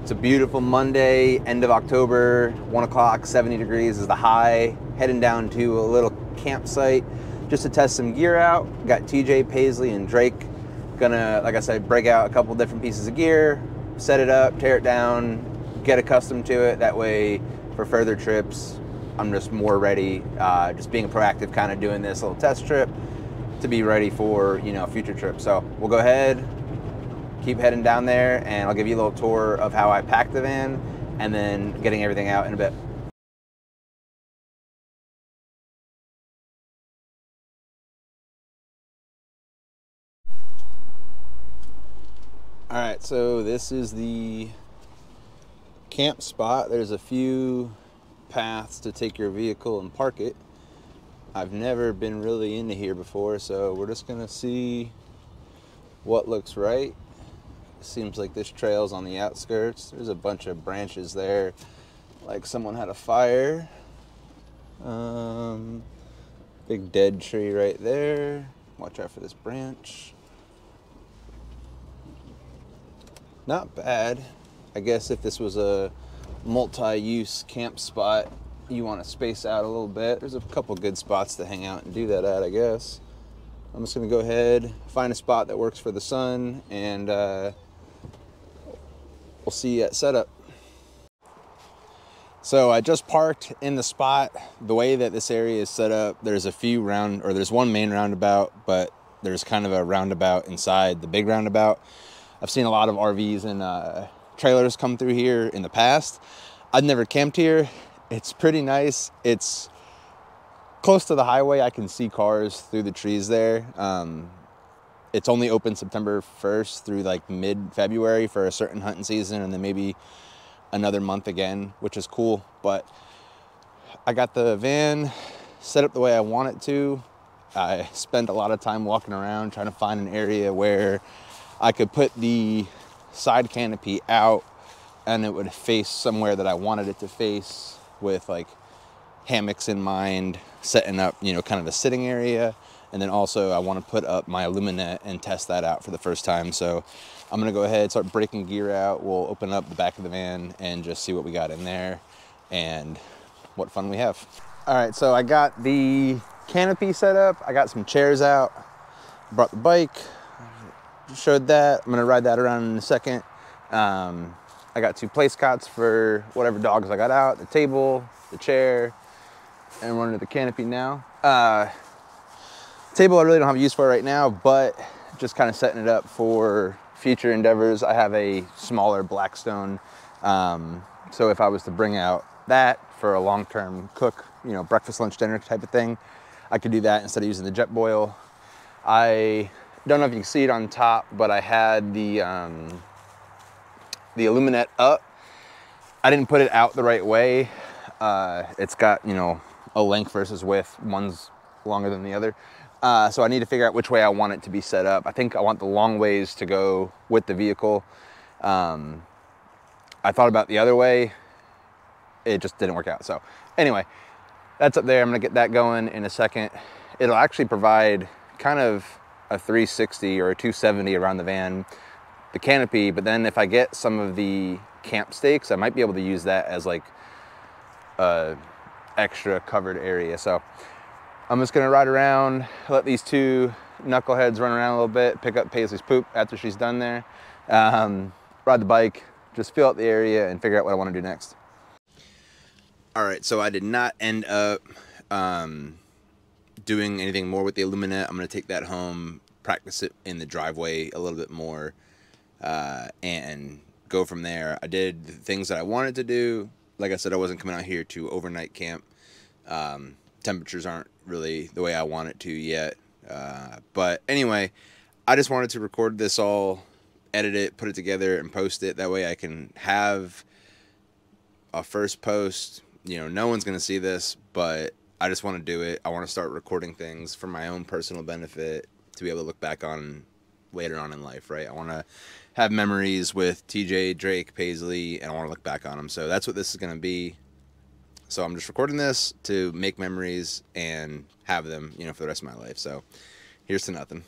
It's a beautiful Monday, end of October, 1 o'clock, 70 degrees is the high. Heading down to a little campsite just to test some gear out. Got TJ, Paisley, and Drake. Gonna, like I said, break out a couple different pieces of gear, set it up, tear it down, get accustomed to it. That way, for further trips, I'm just more ready. Just being proactive, kind of doing this little test trip to be ready for, future trips. So we'll go ahead, keep heading down there, and I'll give you a little tour of how I packed the van and then getting everything out in a bit. All right, so this is the camp spot. There's a few paths to take your vehicle and park it. I've never been really into here before, so we're just gonna see what looks right. Seems like this trail's on the outskirts. There's a bunch of branches there, like someone had a fire. Big dead tree right there. Watch out for this branch. Not bad. I guess if this was a multi-use camp spot, you want to space out a little bit. There's a couple good spots to hang out and do that at, I guess. I'm just gonna go ahead, find a spot that works for the sun, and we'll see you at setup. So I just parked in the spot. The way that this area is set up, there's there's one main roundabout, but there's kind of a roundabout inside the big roundabout. I've seen a lot of RVs and trailers come through here in the past. I've never camped here. It's pretty nice. It's close to the highway. I can see cars through the trees there. It's only open September 1st through like mid-February for a certain hunting season, and then maybe another month again, which is cool. But I got the van set up the way I want it to. I spent a lot of time walking around trying to find an area where I could put the side canopy out and it would face somewhere that I wanted it to face, with like hammocks in mind, setting up, kind of a sitting area. And then also I want to put up my Aluminet and test that out for the first time. So I'm going to go ahead, start breaking gear out. We'll open up the back of the van and just see what we got in there and what fun we have. All right, so I got the canopy set up. I got some chairs out, brought the bike, showed that. I'm going to ride that around in a second. I got 2 place cots for whatever dogs I got out, the table, the chair, and we're under the canopy now. Table I really don't have use for right now, but just kind of setting it up for future endeavors. I have a smaller Blackstone, so if I was to bring out that for a long-term cook, breakfast, lunch, dinner type of thing, I could do that instead of using the Jetboil. I don't know if you can see it on top, but I had the Aluminet up. I didn't put it out the right way. It's got, a length versus width. One's longer than the other. So I need to figure out which way I want it to be set up. I think I want the long ways to go with the vehicle. I thought about the other way. It just didn't work out. So anyway, that's up there. I'm gonna get that going in a second. It'll actually provide kind of a 360 or a 270 around the van, the canopy, but then if I get some of the camp stakes, I might be able to use that as like a extra covered area. So I'm just gonna ride around, let these 2 knuckleheads run around a little bit, pick up Paisley's poop after she's done there, ride the bike, just feel out the area and figure out what I wanna do next. All right, so I did not end up doing anything more with the Aluminet. I'm gonna take that home, practice it in the driveway a little bit more, and go from there. I did the things that I wanted to do. Like I said, I wasn't coming out here to overnight camp. Temperatures aren't really the way I want it to yet. But anyway, I just wanted to record this all, edit it, put it together, and post it. That way I can have a first post. No one's going to see this, but I just want to do it. I want to start recording things for my own personal benefit to be able to look back on later on in life, right? I want to have memories with TJ, Drake, Paisley, and I want to look back on them. So that's what this is going to be. So I'm just recording this to make memories and have them, for the rest of my life. So here's to nothing.